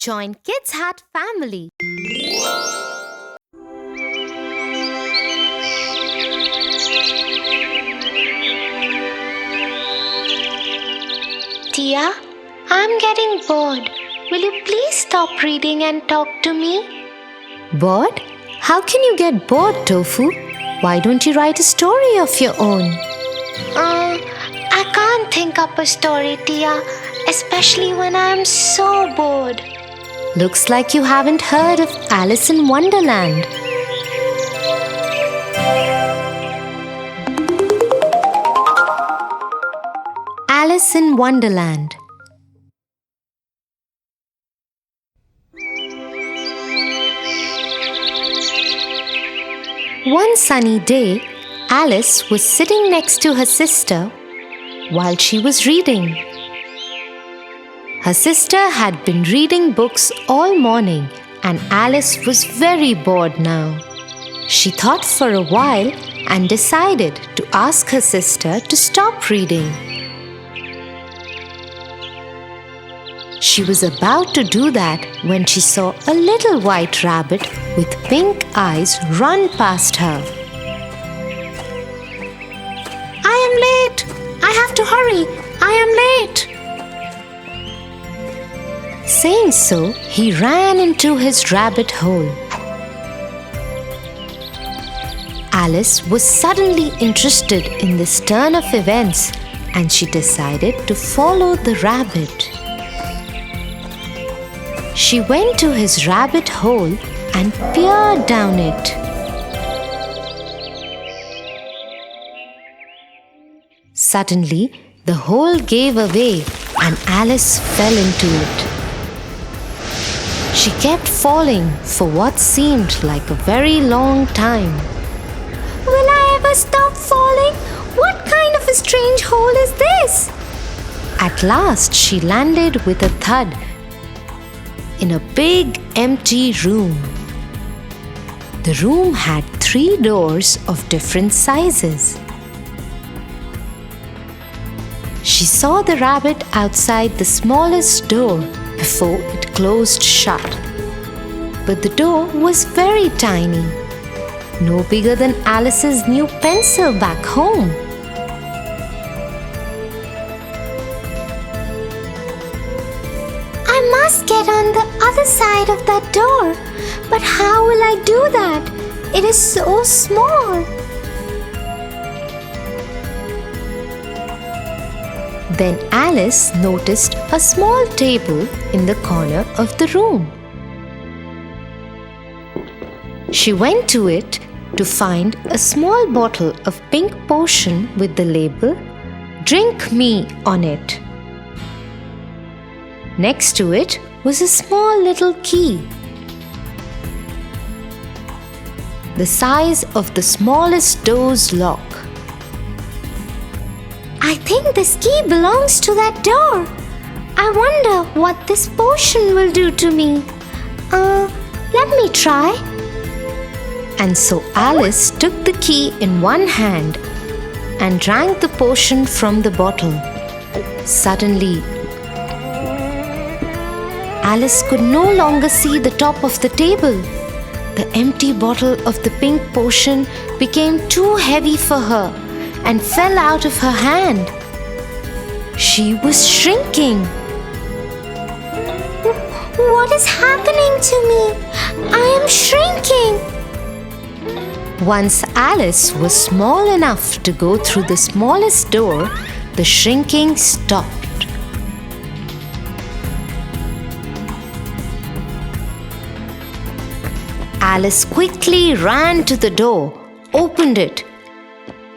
Join Kids Hut family. Tia, I'm getting bored. Will you please stop reading and talk to me? Bored? How can you get bored, Tofu? Why don't you write a story of your own? I can't think up a story, Tia, especially when I'm so bored. Looks like you haven't heard of Alice in Wonderland. Alice in Wonderland. One sunny day, Alice was sitting next to her sister while she was reading. Her sister had been reading books all morning and Alice was very bored now. She thought for a while and decided to ask her sister to stop reading. She was about to do that when she saw a little white rabbit with pink eyes run past her. I am late. I have to hurry. I am late. Saying so, he ran into his rabbit hole. Alice was suddenly interested in this turn of events and she decided to follow the rabbit. She went to his rabbit hole and peered down it. Suddenly, the hole gave away and Alice fell into it. She kept falling for what seemed like a very long time. Will I ever stop falling? What kind of a strange hole is this? At last, she landed with a thud in a big empty room. The room had 3 doors of different sizes. She saw the rabbit outside the smallest door before it closed shut. But the door was very tiny, no bigger than Alice's new pencil back home. I must get on the other side of that door. But how will I do that? It is so small. Then Alice noticed a small table in the corner of the room. She went to it to find a small bottle of pink potion with the label "Drink Me" on it. Next to it was a small little key, the size of the smallest door's lock. I think this key belongs to that door. I wonder what this potion will do to me. Let me try. And so Alice took the key in one hand and drank the potion from the bottle. Suddenly, Alice could no longer see the top of the table. The empty bottle of the pink potion became too heavy for her and fell out of her hand. She was shrinking. What is happening to me? I am shrinking. Once Alice was small enough to go through the smallest door, the shrinking stopped. Alice quickly ran to the door, opened it,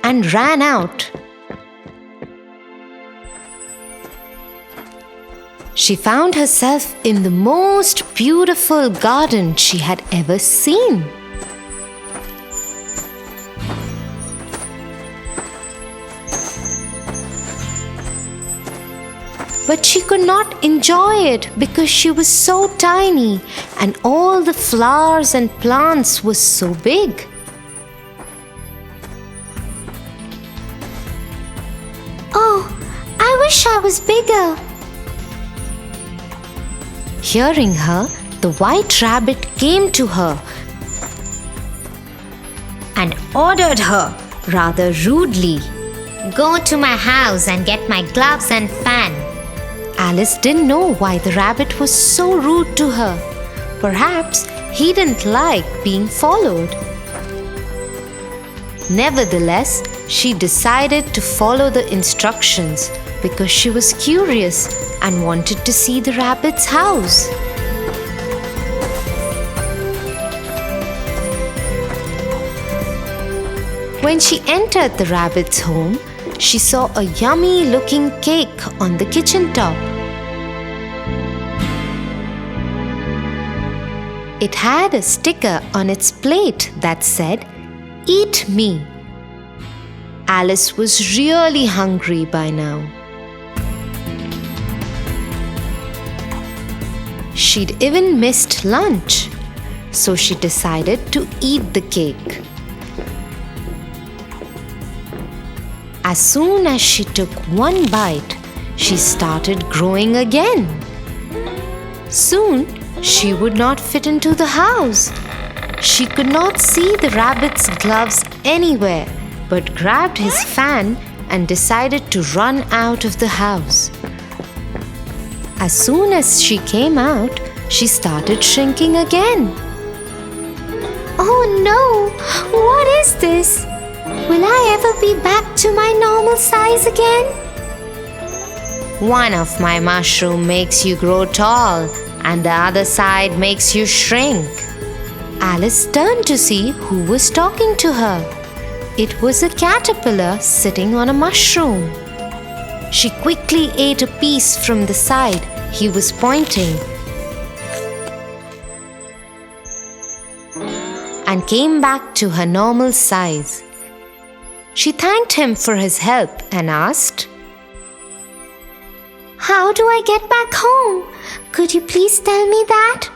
and ran out. She found herself in the most beautiful garden she had ever seen. But she could not enjoy it because she was so tiny and all the flowers and plants were so big. Oh, I wish I was bigger. Hearing her, the white rabbit came to her and ordered her rather rudely. Go to my house and get my gloves and fan. Alice didn't know why the rabbit was so rude to her. Perhaps he didn't like being followed. Nevertheless, she decided to follow the instructions because she was curious and wanted to see the rabbit's house. When she entered the rabbit's home, she saw a yummy-looking cake on the kitchen top. It had a sticker on its plate that said, "Eat me." Alice was really hungry by now. She'd even missed lunch, so she decided to eat the cake. As soon as she took one bite, she started growing again. Soon, she would not fit into the house. She could not see the rabbit's gloves anywhere, but grabbed his fan and decided to run out of the house. As soon as she came out, she started shrinking again. Oh no! What is this? Will I ever be back to my normal size again? One of my mushrooms makes you grow tall, and the other side makes you shrink. Alice turned to see who was talking to her. It was a caterpillar sitting on a mushroom. She quickly ate a piece from the side he was pointing and came back to her normal size. She thanked him for his help and asked, How do I get back home? Could you please tell me that?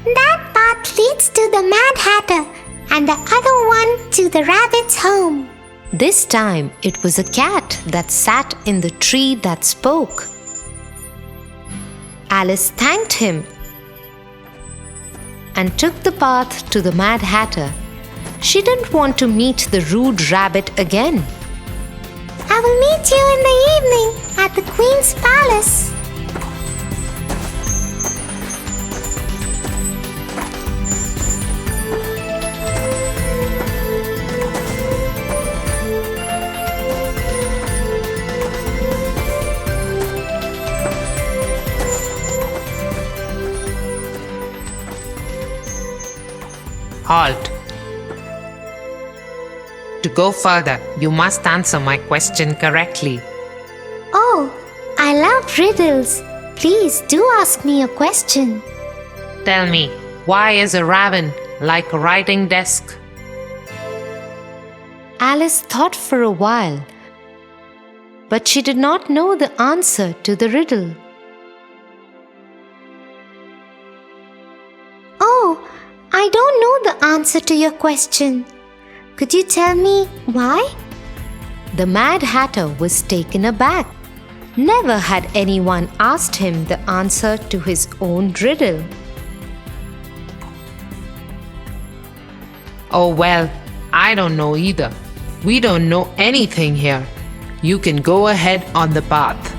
That path leads to the Mad Hatter and the other one to the rabbit's home. This time it was a cat that sat in the tree that spoke. Alice thanked him and took the path to the Mad Hatter. She didn't want to meet the rude rabbit again. I will meet you in the evening at the Queen's palace. Halt. To go further, you must answer my question correctly. Oh, I love riddles. Please do ask me a question. Tell me, why is a raven like a writing desk? Alice thought for a while, but she did not know the answer to the riddle. Oh, I don't know the answer to your question. Could you tell me why? The Mad Hatter was taken aback. Never had anyone asked him the answer to his own riddle. Oh well, I don't know either. We don't know anything here. You can go ahead on the path.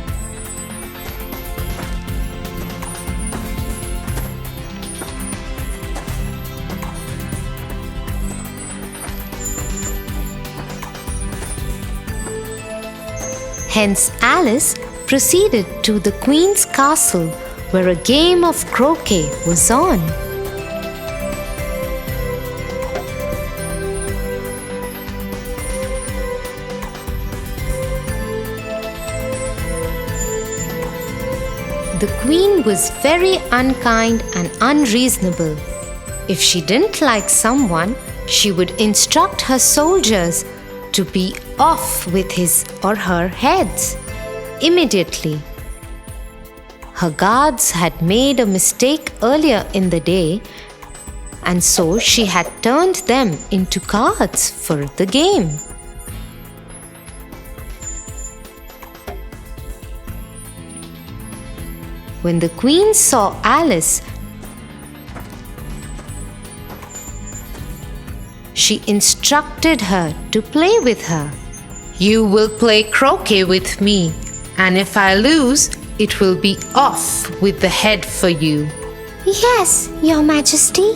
Hence, Alice proceeded to the Queen's castle where a game of croquet was on. The Queen was very unkind and unreasonable. If she didn't like someone, she would instruct her soldiers to be off with his or her heads immediately. Her guards had made a mistake earlier in the day, and so she had turned them into cards for the game. When the queen saw Alice, she instructed her to play with her. You will play croquet with me, and if I lose, it will be off with the head for you. Yes, Your Majesty.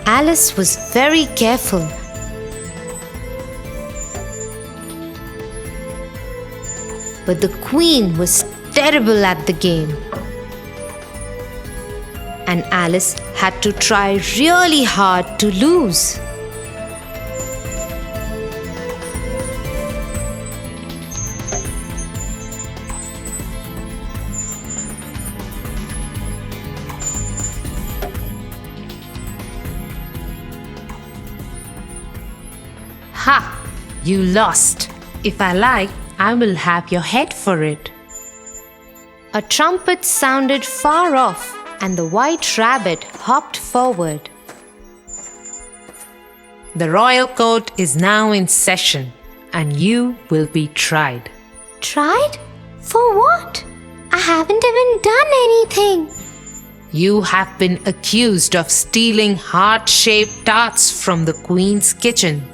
Alice was very careful. But the queen was terrible at the game. And Alice had to try really hard to lose. Ha! You lost. If I like, I will have your head for it. A trumpet sounded far off, and the white rabbit hopped forward. The royal court is now in session, and you will be tried. Tried? For what? I haven't even done anything. You have been accused of stealing heart-shaped tarts from the queen's kitchen.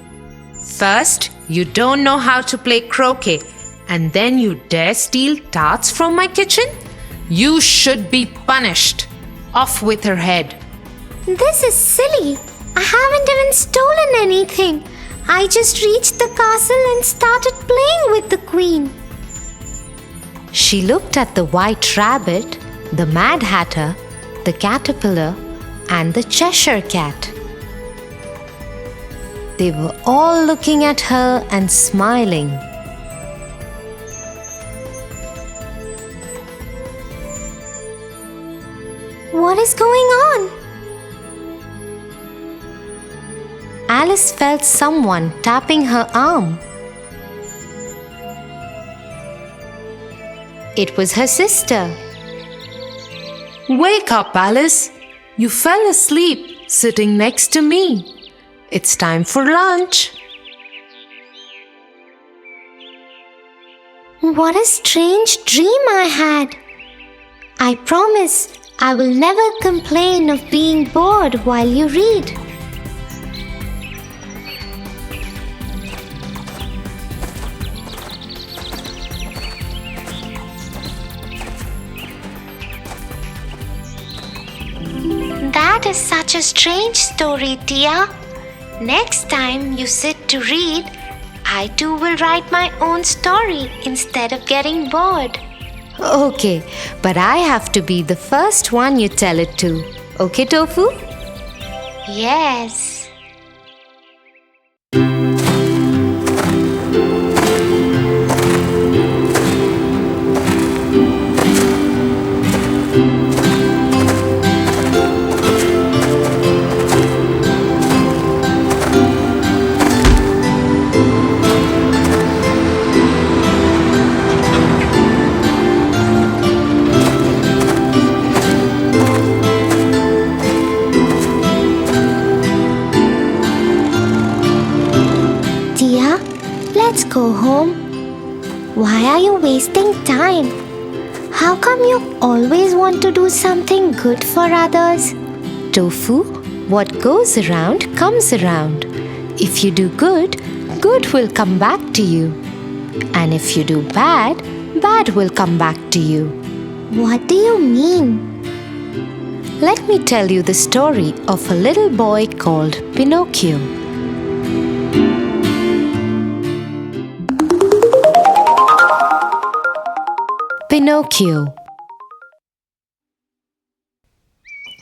First, you don't know how to play croquet, and then you dare steal tarts from my kitchen? You should be punished. Off with her head. This is silly. I haven't even stolen anything. I just reached the castle and started playing with the queen. She looked at the white rabbit, the Mad Hatter, the caterpillar, and the Cheshire cat. They were all looking at her and smiling. What is going on? Alice felt someone tapping her arm. It was her sister. Wake up, Alice. You fell asleep sitting next to me. It's time for lunch. What a strange dream I had. I promise I will never complain of being bored while you read. That is such a strange story, Tia. Next time you sit to read, I too will write my own story instead of getting bored. Okay, but I have to be the first one you tell it to. Okay, Tofu? Yes. Let's go home. Why are you wasting time? How come you always want to do something good for others? Tofu, what goes around comes around. If you do good, good will come back to you. And if you do bad, bad will come back to you. What do you mean? Let me tell you the story of a little boy called Pinocchio. Pinocchio.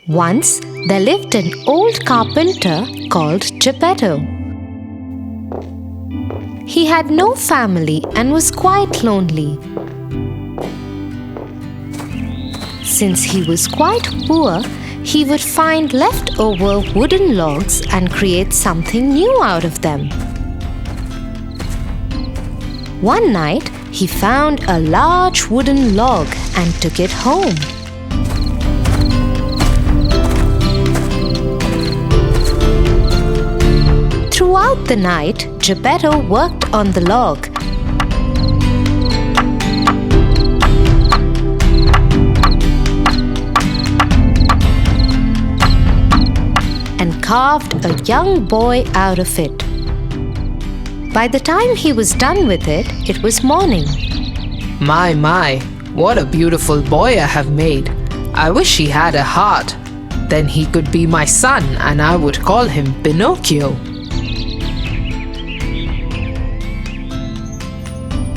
Once there lived an old carpenter called Geppetto. He had no family and was quite lonely. Since he was quite poor, he would find leftover wooden logs and create something new out of them. One night, he found a large wooden log and took it home. Throughout the night, Geppetto worked on the log. And carved a young boy out of it. By the time he was done with it, it was morning. My, what a beautiful boy I have made. I wish he had a heart. Then he could be my son and I would call him Pinocchio.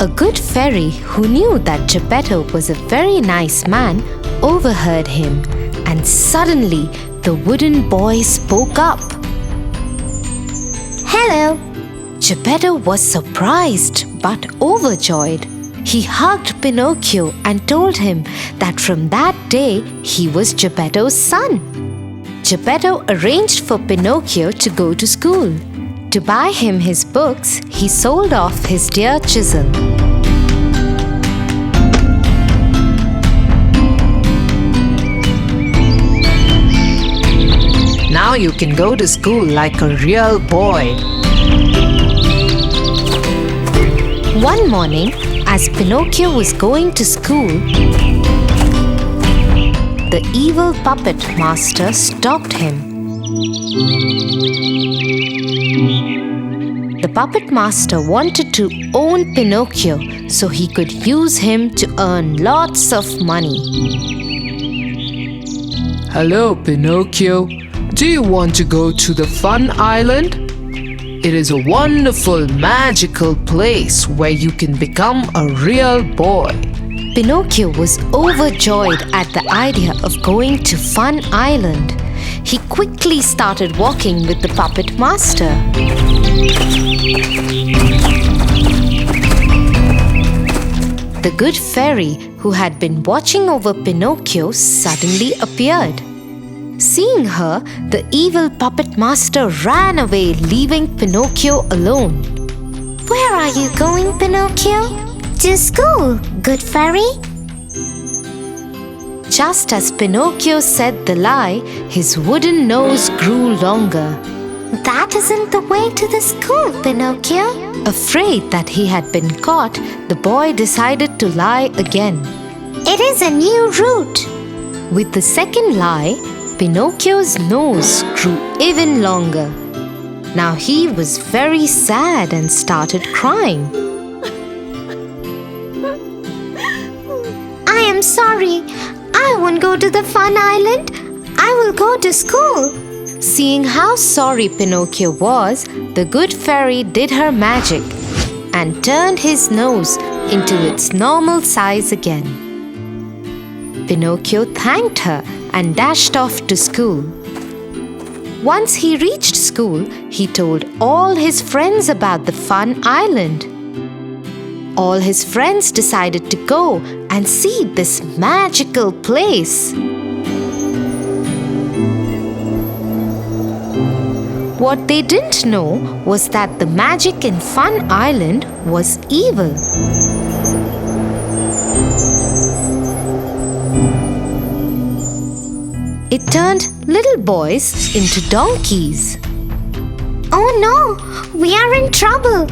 A good fairy who knew that Geppetto was a very nice man overheard him, and suddenly the wooden boy spoke up. Hello. Geppetto was surprised but overjoyed. He hugged Pinocchio and told him that from that day he was Geppetto's son. Geppetto arranged for Pinocchio to go to school. To buy him his books, he sold off his dear chisel. Now you can go to school like a real boy. One morning, as Pinocchio was going to school, the evil puppet master stopped him. The puppet master wanted to own Pinocchio so he could use him to earn lots of money. Hello, Pinocchio. Do you want to go to the Fun Island? It is a wonderful, magical place where you can become a real boy. Pinocchio was overjoyed at the idea of going to Fun Island. He quickly started walking with the puppet master. The good fairy who had been watching over Pinocchio suddenly appeared. Seeing her, the evil puppet master ran away, leaving Pinocchio alone. Where are you going, Pinocchio? To school, good fairy. Just as Pinocchio said the lie, his wooden nose grew longer. That isn't the way to the school, Pinocchio. Afraid that he had been caught, the boy decided to lie again. It is a new route. With the second lie, Pinocchio's nose grew even longer. Now he was very sad and started crying. I am sorry. I won't go to the Fun Island. I will go to school. Seeing how sorry Pinocchio was, the good fairy did her magic and turned his nose into its normal size again. Pinocchio thanked her and dashed off to school. Once he reached school, he told all his friends about the Fun Island. All his friends decided to go and see this magical place. What they didn't know was that the magic in Fun Island was evil. It turned little boys into donkeys. Oh no, we are in trouble.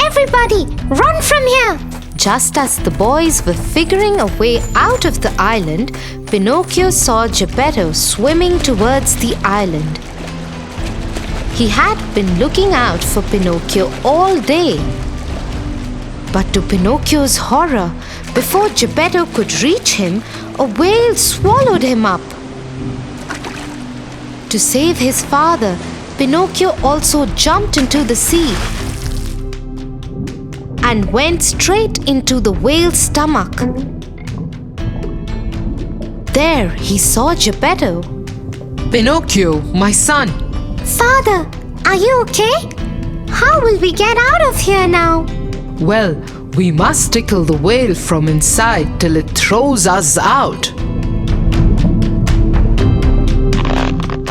Everybody, run from here. Just as the boys were figuring a way out of the island, Pinocchio saw Geppetto swimming towards the island. He had been looking out for Pinocchio all day. But to Pinocchio's horror, before Geppetto could reach him, a whale swallowed him up. To save his father, Pinocchio also jumped into the sea and went straight into the whale's stomach. There he saw Geppetto. Pinocchio, my son. Father, are you okay? How will we get out of here now? Well, we must tickle the whale from inside till it throws us out.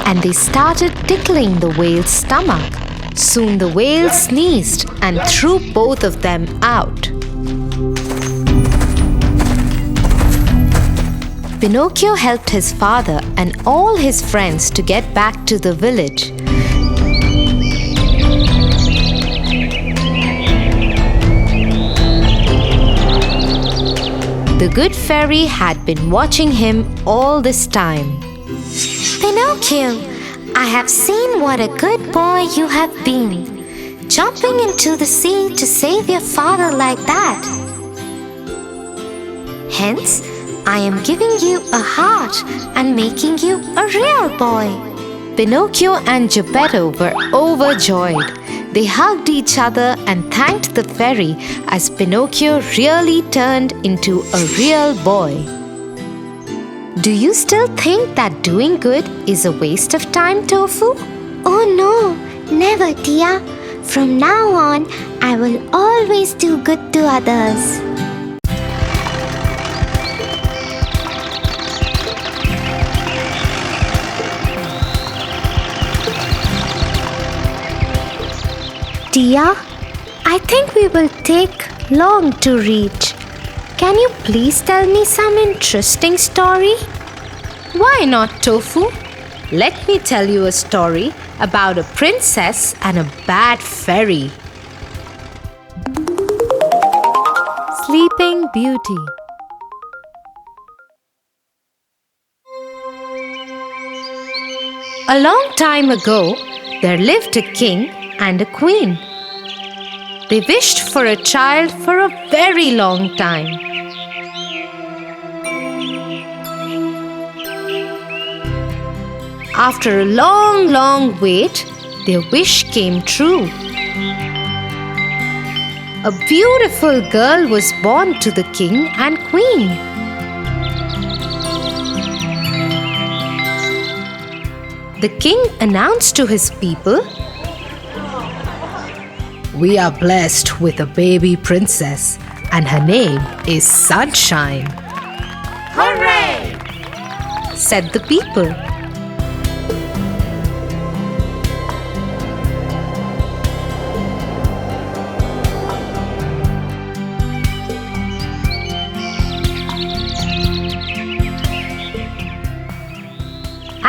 And they started tickling the whale's stomach. Soon the whale sneezed and threw both of them out. Pinocchio helped his father and all his friends to get back to the village. The good fairy had been watching him all this time. Pinocchio, I have seen what a good boy you have been, jumping into the sea to save your father like that. Hence, I am giving you a heart and making you a real boy. Pinocchio and Geppetto were overjoyed. They hugged each other and thanked the fairy as Pinocchio really turned into a real boy. Do you still think that doing good is a waste of time, Tofu? Oh no, never, Tia. From now on, I will always do good to others. Tia, I think we will take long to reach. Can you please tell me some interesting story? Why not, Tofu? Let me tell you a story about a princess and a bad fairy. Sleeping Beauty. A long time ago, there lived a king and a queen. They wished for a child for a very long time. After a long wait, their wish came true. A beautiful girl was born to the king and queen. The king announced to his people, "We are blessed with a baby princess, and her name is Sunshine." "Hooray!" said the people.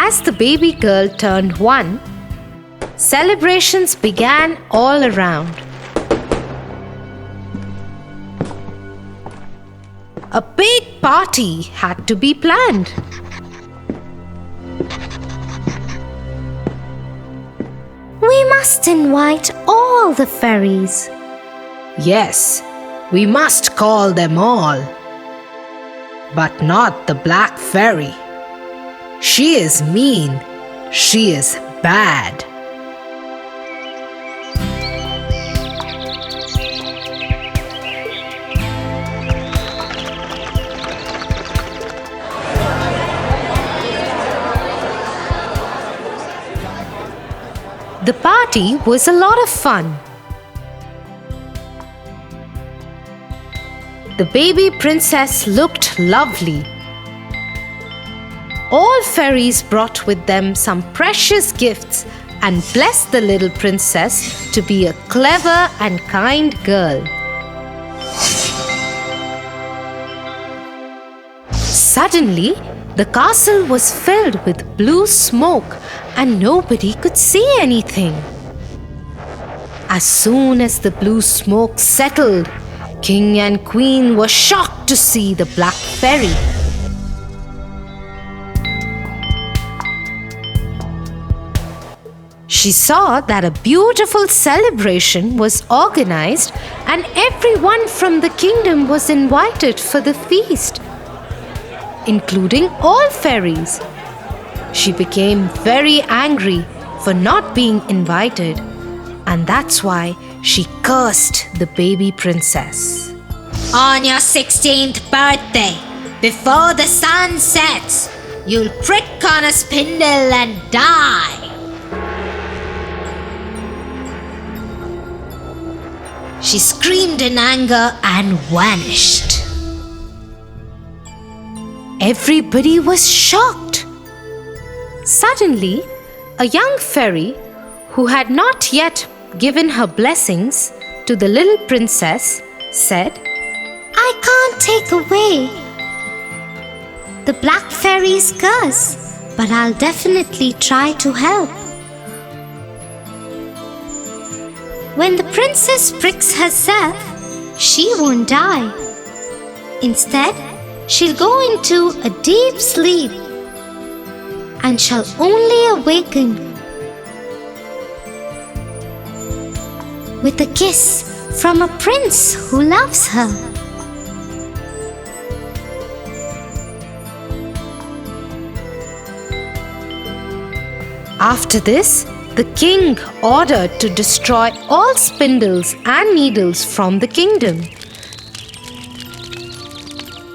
As the baby girl turned 1, celebrations began all around. A big party had to be planned. We must invite all the fairies. Yes, we must call them all. But not the black fairy. She is mean. She is bad. The party was a lot of fun. The baby princess looked lovely. All fairies brought with them some precious gifts and blessed the little princess to be a clever and kind girl. Suddenly, the castle was filled with blue smoke and nobody could see anything. As soon as the blue smoke settled, King and Queen were shocked to see the black fairy. She saw that a beautiful celebration was organized and everyone from the kingdom was invited for the feast, including all fairies. She became very angry for not being invited, and that's why she cursed the baby princess. On your 16th birthday, before the sun sets, you'll prick on a spindle and die. She screamed in anger and vanished. Everybody was shocked. Suddenly, a young fairy who had not yet given her blessings to the little princess said, I can't take away the black fairy's curse, but I'll definitely try to help. When the princess pricks herself, she won't die. Instead, she'll go into a deep sleep and shall only awaken with a kiss from a prince who loves her. After this, the king ordered to destroy all spindles and needles from the kingdom.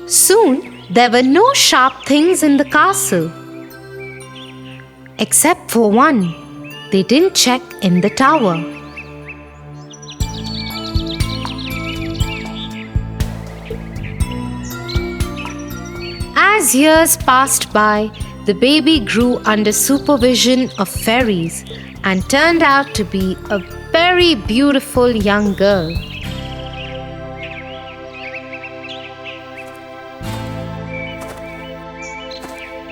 Soon, there were no sharp things in the castle. Except for one, they didn't check in the tower. As years passed by, the baby grew under supervision of fairies and turned out to be a very beautiful young girl.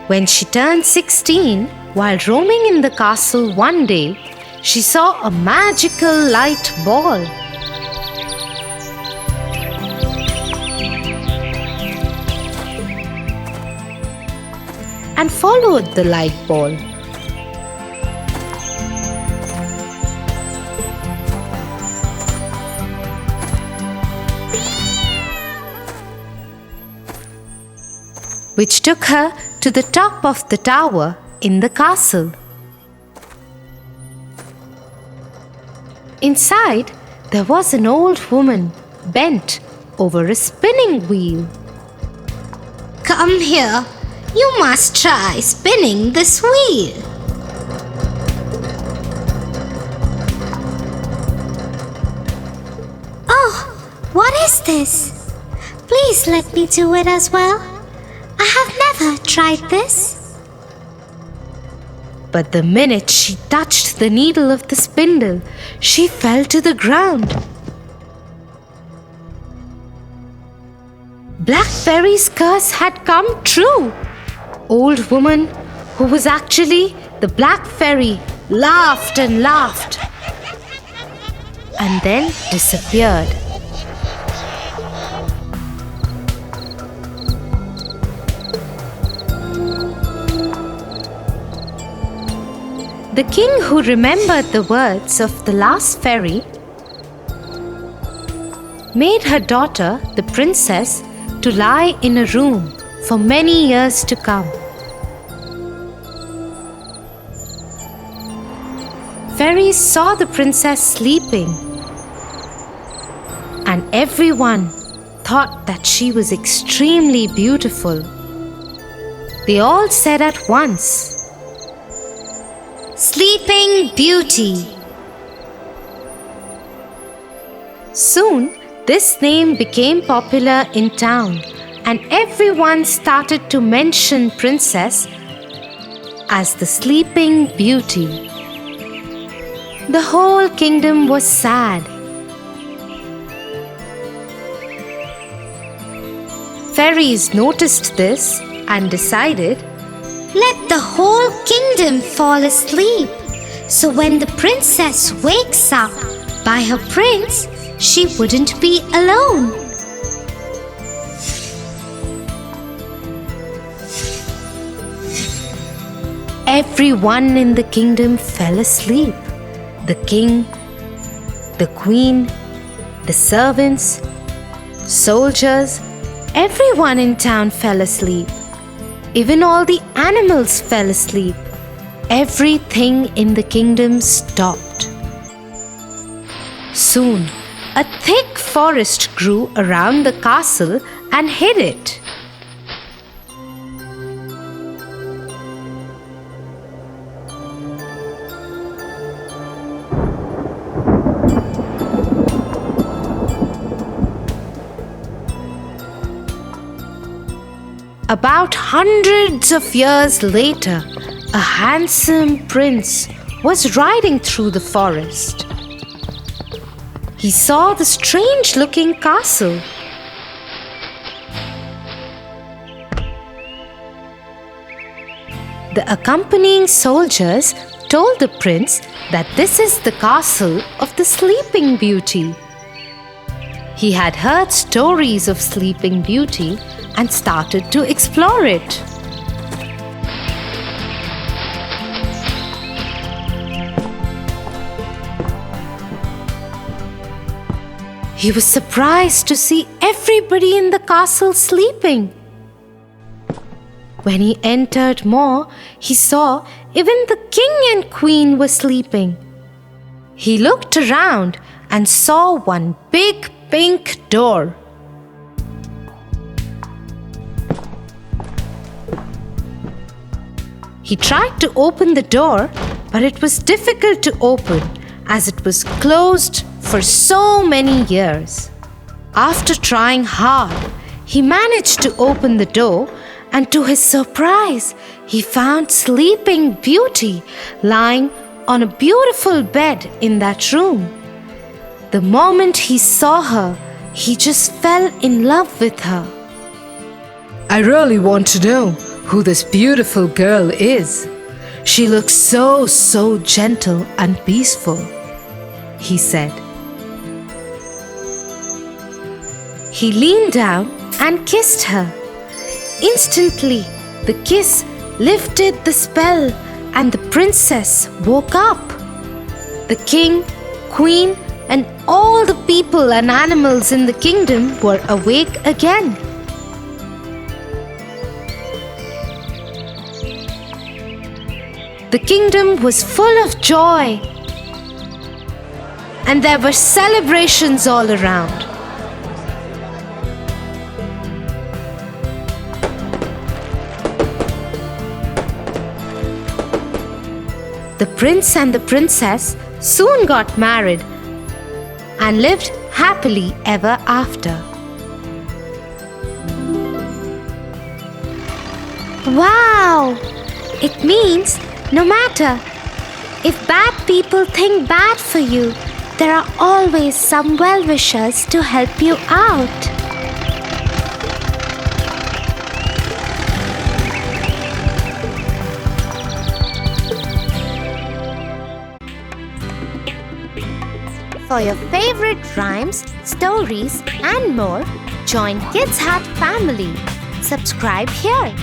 When she turned 16, while roaming in the castle one day, she saw a magical light ball. And followed the light ball. Which took her to the top of the tower in the castle. Inside, there was an old woman bent over a spinning wheel. Come here. You must try spinning this wheel. Oh, what is this? Please let me do it as well. I have never tried this. But the minute she touched the needle of the spindle, she fell to the ground. Black Fairy's curse had come true. Old woman, who was actually the Black Fairy, laughed and laughed and then disappeared. The king, who remembered the words of the last fairy, made her daughter, the princess, to lie in a room for many years to come. Fairies saw the princess sleeping, and everyone thought that she was extremely beautiful. They all said at once, Sleeping Beauty. Soon, this name became popular in town, and everyone started to mention Princess as the Sleeping Beauty. The whole kingdom was sad. Fairies noticed this and decided, Let the whole kingdom fall asleep, so when the princess wakes up by her prince, she wouldn't be alone. Everyone in the kingdom fell asleep. The king, the queen, the servants, soldiers, everyone in town fell asleep. Even all the animals fell asleep. Everything in the kingdom stopped. Soon, a thick forest grew around the castle and hid it. About hundreds of years later, a handsome prince was riding through the forest. He saw the strange-looking castle. The accompanying soldiers told the prince that this is the castle of the Sleeping Beauty. He had heard stories of Sleeping Beauty and started to explore it. He was surprised to see everybody in the castle sleeping. When he entered more, he saw even the king and queen were sleeping. He looked around and saw one big pink door. He tried to open the door, but it was difficult to open as it was closed for so many years. After trying hard, he managed to open the door, and to his surprise, he found Sleeping Beauty lying on a beautiful bed in that room. The moment he saw her, he just fell in love with her. I really want to know who this beautiful girl is. She looks so gentle and peaceful, he said. He leaned down and kissed her. Instantly, the kiss lifted the spell and the princess woke up. The king, queen, and all the people and animals in the kingdom were awake again. The kingdom was full of joy, and there were celebrations all around. The prince and the princess soon got married and lived happily ever after. Wow! It means no matter if bad people think bad for you, there are always some well-wishers to help you out. For your favorite rhymes, stories, and more, join Kids Hut family. Subscribe here.